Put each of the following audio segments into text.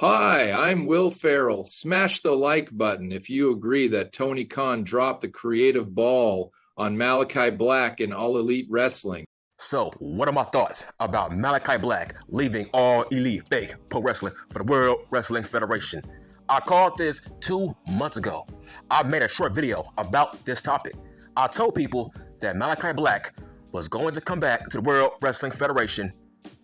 Hi, I'm Will Ferrell. Smash the like button if you agree that Tony Khan dropped the creative ball on Malakai Black in All Elite Wrestling. So, what are my thoughts about Malakai Black leaving All Elite Fake Pro Wrestling for the World Wrestling Federation? I called this 2 months ago. I made a short video about this topic. I told people that Malakai Black was going to come back to the World Wrestling Federation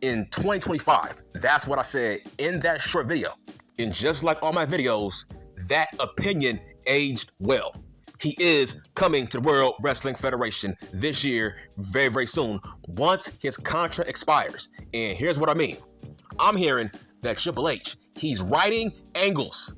in 2025. That's what I said in that short video. And just like all my videos, that opinion aged well. He is coming to the World Wrestling Federation this year, very, very soon, once his contract expires. And here's what I mean. I'm hearing that Triple H, he's writing angles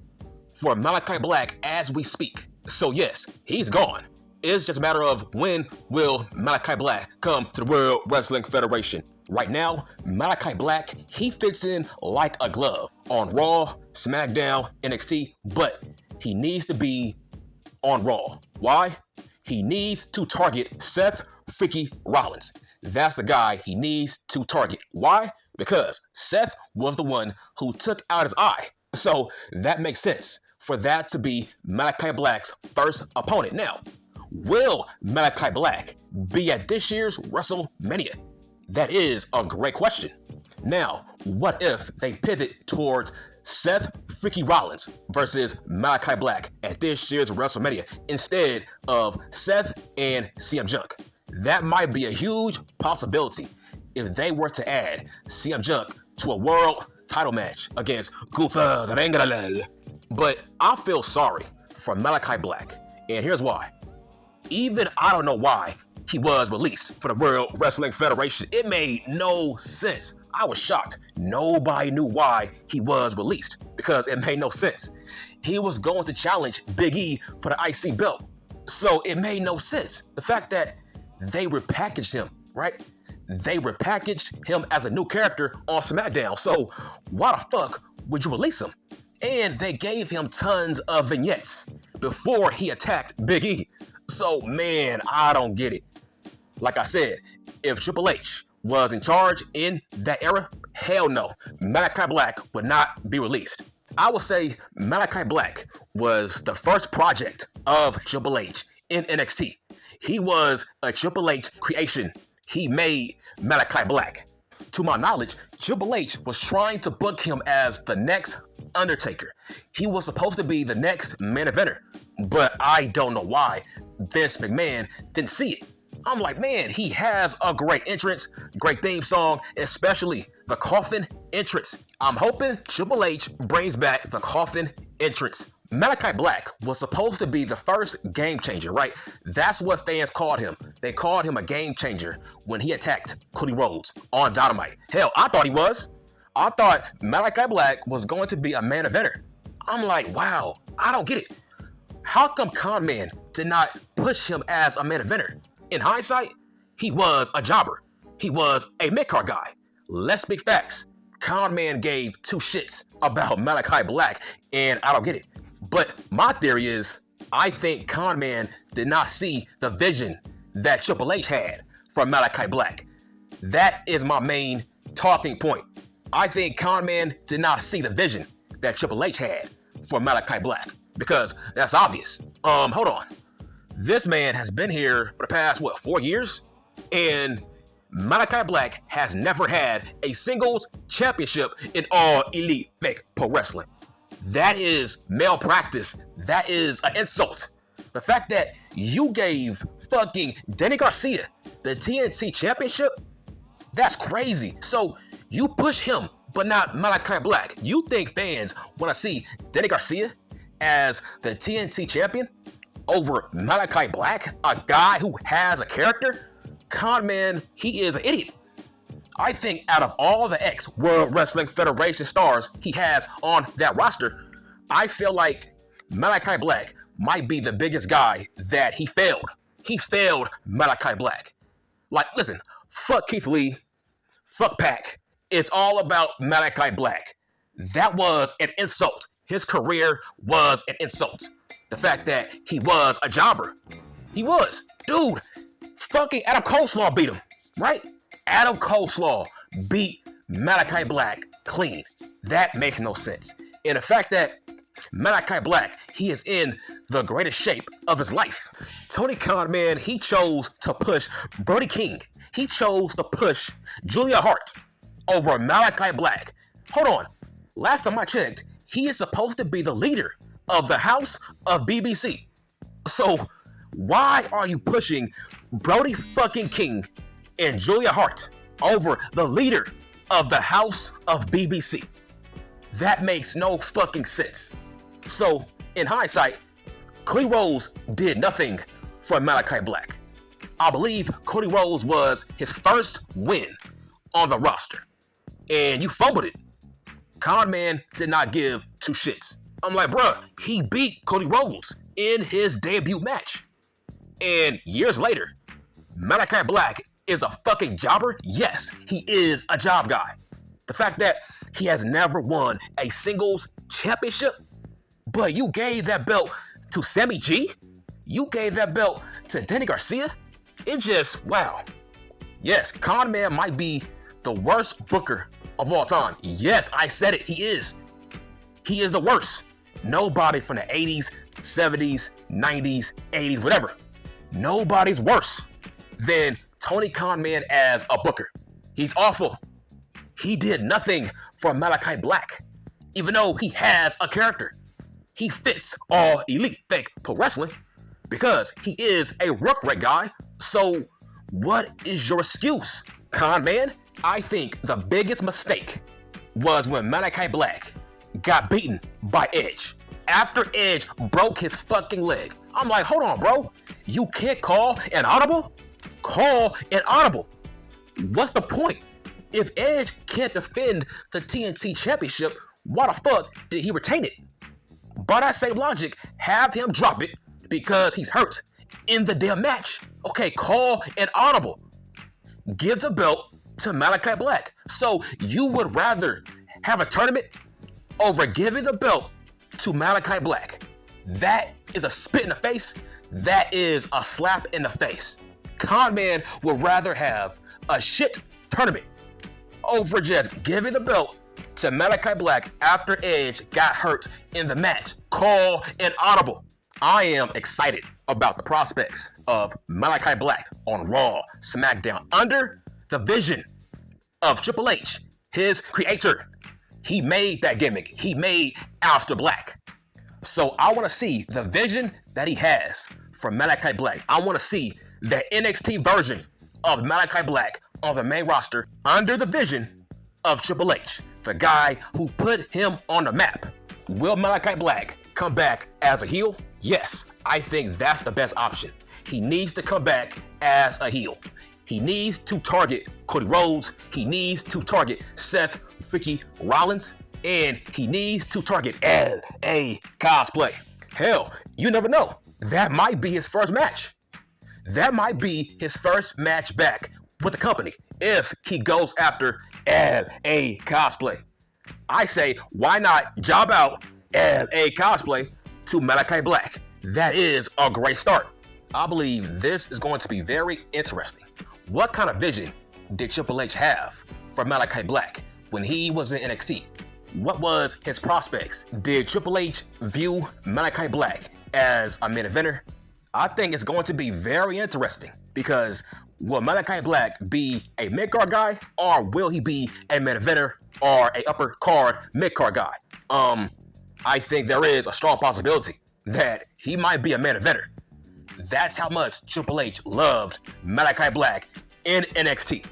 for Malakai Black as we speak. So yes, he's gone. It's just a matter of when will Malakai Black come to the World Wrestling Federation. Right now, Malakai Black, he fits in like a glove on Raw, SmackDown, NXT, but he needs to be on Raw. Why? He needs to target Seth Freaky Rollins. That's the guy he needs to target. Why? Because Seth was the one who took out his eye. So that makes sense for that to be Malakai Black's first opponent. Now, will Malakai Black be at this year's WrestleMania? That is a great question. Now, what if they pivot towards Seth Freaky Rollins versus Malakai Black at this year's WrestleMania instead of Seth and CM Punk? That might be a huge possibility if they were to add CM Punk to a world title match against Gunther the Rengalel. But I feel sorry for Malakai Black, and here's why. Even I don't know why he was released for the World Wrestling Federation. It made no sense. I was shocked. Nobody knew why he was released because it made no sense. He was going to challenge Big E for the IC belt. So it made no sense. The fact that they repackaged him, right? They repackaged him as a new character on SmackDown. So why the fuck would you release him? And they gave him tons of vignettes before he attacked Big E. So man, I don't get it. Like I said, if Triple H was in charge in that era, hell no, Malakai Black would not be released. I would say Malakai Black was the first project of Triple H in NXT. He was a Triple H creation. He made Malakai Black. To my knowledge, Triple H was trying to book him as the next Undertaker. He was supposed to be the next main eventer, but I don't know why Vince McMahon didn't see it. I'm like, man, he has a great entrance, great theme song, especially the coffin entrance. I'm hoping Triple H brings back the coffin entrance. Malakai Black was supposed to be the first game changer, right? That's what fans called him. They called him a game changer when he attacked Cody Rhodes on Dynamite. Hell, I thought he was. I thought Malakai Black was going to be a main eventer. I'm like, wow, I don't get it. How come Con Man did not push him as a main eventer? In hindsight, he was a jobber. He was a mid-card guy. Let's speak facts. Con Man gave two shits about Malakai Black, and I don't get it. But my theory is, I think Con Man did not see the vision that Triple H had for Malakai Black. That is my main talking point. I think Con Man did not see the vision that Triple H had for Malakai Black, because that's obvious. Hold on. This man has been here for the past, 4 years? And Malakai Black has never had a singles championship in All Elite Fake Pro Wrestling. That is malpractice. That is an insult. The fact that you gave fucking Danny Garcia the TNT championship, that's crazy. So you push him, but not Malakai Black. You think fans want to see Danny Garcia as the TNT champion over Malakai Black, a guy who has a character? Con Man, he is an idiot. I think out of all the ex-World Wrestling Federation stars he has on that roster, I feel like Malakai Black might be the biggest guy that he failed. He failed Malakai Black. Like, listen, fuck Keith Lee, fuck Pac. It's all about Malakai Black. That was an insult. His career was an insult. The fact that he was a jobber. He was. Dude, fucking Adam Coleslaw beat him, right? Adam Coleslaw beat Malakai Black clean. That makes no sense. And the fact that Malakai Black, he is in the greatest shape of his life. Tony Khan, man, he chose to push Brody King. He chose to push Julia Hart over Malakai Black. Hold on. Last time I checked, he is supposed to be the leader of the House of BBC. So why are you pushing Brody fucking King and Julia Hart over the leader of the House of BBC? That makes no fucking sense. So, in hindsight, Cody Rhodes did nothing for Malakai Black. I believe Cody Rhodes was his first win on the roster. And you fumbled it. Con Man did not give two shits. I'm like, bruh, he beat Cody Rhodes in his debut match. And years later, Malakai Black is a fucking jobber? Yes, he is a job guy. The fact that he has never won a singles championship, but you gave that belt to Sammy G? You gave that belt to Danny Garcia? It just, wow. Yes, Con Man might be the worst booker of all time. Yes, I said it, he is. He is the worst. Nobody from the 80s, 70s, 90s, 80s, whatever. Nobody's worse than Tony Khan Man as a booker. He's awful. He did nothing for Malakai Black, even though he has a character. He fits all elite fake pro wrestling because he is a work rate guy. So what is your excuse, Con Man? I think the biggest mistake was when Malakai Black got beaten by Edge. After Edge broke his fucking leg. I'm like, hold on, bro. You can't call an audible? Call an audible. What's the point? If Edge can't defend the TNT Championship, why the fuck did he retain it? By that same logic, have him drop it because he's hurt in the damn match. Okay, call an audible. Give the belt to Malakai Black. So you would rather have a tournament over giving the belt to Malakai Black? That is a spit in the face. That is a slap in the face. Con Man would rather have a shit tournament over just giving the belt to Malakai Black after Edge got hurt in the match. Call an audible. I am excited about the prospects of Malakai Black on Raw, SmackDown, under the vision of Triple H, his creator. He made that gimmick. He made Aleister Black. So I want to see the vision that he has for Malakai Black. I want to see the NXT version of Malakai Black on the main roster under the vision of Triple H, the guy who put him on the map. Will Malakai Black come back as a heel? Yes, I think that's the best option. He needs to come back as a heel. He needs to target Cody Rhodes. He needs to target Seth freaky Rollins. And he needs to target LA Cosplay. Hell, you never know. That might be his first match. That might be his first match back with the company if he goes after LA Cosplay. I say, why not job out LA Cosplay to Malakai Black? That is a great start. I believe this is going to be very interesting. What kind of vision did Triple H have for Malakai Black when he was in NXT? What was his prospects? Did Triple H view Malakai Black as a main eventer? I think it's going to be very interesting because will Malakai Black be a mid-card guy or will he be a main eventer or a upper card mid-card guy? I think there is a strong possibility that he might be a main eventer. That's how much Triple H loved Malakai Black in NXT.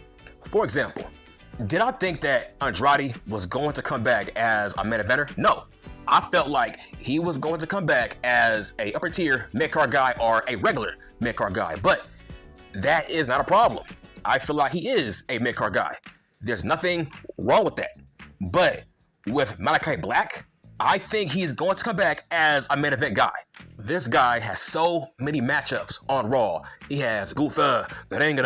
For example, did I think that Andrade was going to come back as a main eventer? No. I felt like he was going to come back as a upper tier mid-card guy or a regular mid-card guy, but that is not a problem. I feel like he is a mid-card guy. There's nothing wrong with that. But with Malakai Black, I think he's going to come back as a main event guy. This guy has so many matchups on Raw. He has Gunther, the Ring,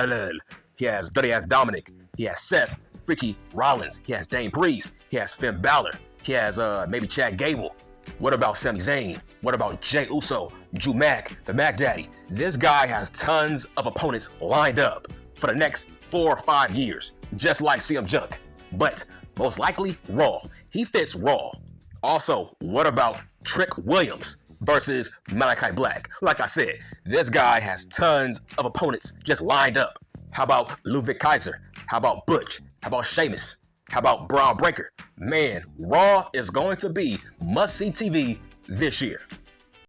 he has Dirty Ass Dominic, he has Seth freaky Rollins, he has Dane Priest, he has Finn Balor, he has maybe Chad Gable. What about Sami Zayn? What about Jey Uso, Drew Mac, the Mac Daddy? This guy has tons of opponents lined up for the next 4 or 5 years, just like CM Junk. But most likely Raw. He fits Raw. Also, what about Trick Williams versus Malakai Black? Like I said, this guy has tons of opponents just lined up. How about Ludwig Kaiser? How about Butch? How about Sheamus? How about Braun Breaker? Man, Raw is going to be must-see TV this year.